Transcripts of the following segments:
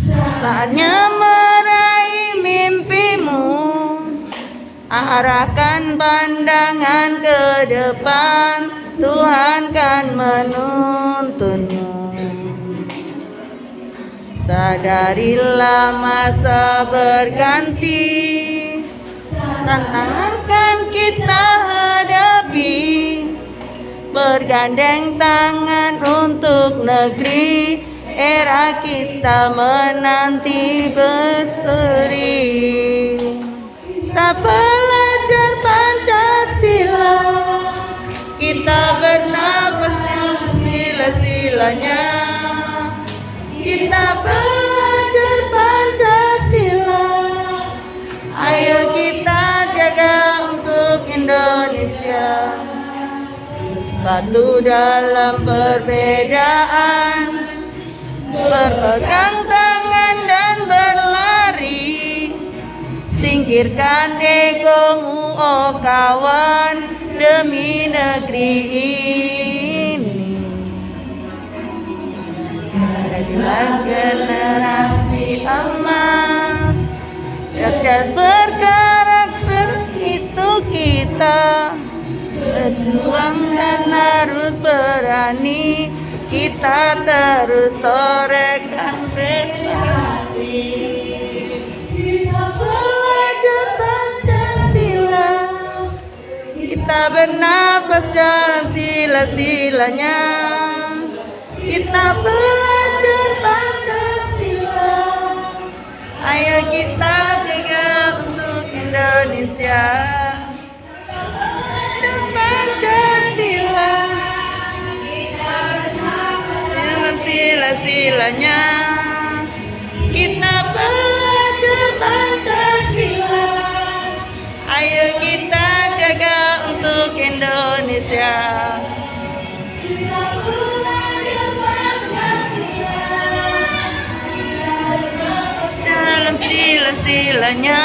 Saatnya meraih mimpimu, arahkan pandangan ke depan, Tuhan kan menuntunmu. Sadarilah masa berganti, tantangan kan kita hadapi, bergandeng tangan untuk negeri, era kita menanti berseri. Kita belajar Pancasila, kita bernafas sila-silanya. Kita belajar Pancasila, ayo kita jaga untuk Indonesia. Satu dalam perbedaan, berpegang tangan dan berlari. Singkirkan egomu, oh kawan, demi negeri ini. Jadilah generasi emas, cerdas berkarakter itu kita. Berjuang dan harus berani, kita terus torehkan prestasi. Kita belajar Pancasila, kita bernafas dalam sila-silanya. Kita belajar Pancasila, ayo kita jaga untuk Indonesia. Pancasila, dalam sila-silanya. Kita belajar Pancasila, ayo kita jaga untuk Indonesia. Kita belajar Pancasila, dalam sila-silanya.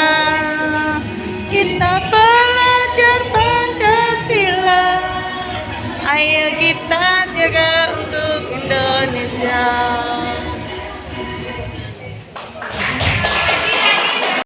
Kita belajar Pancasila, ayo kita jaga untuk Indonesia.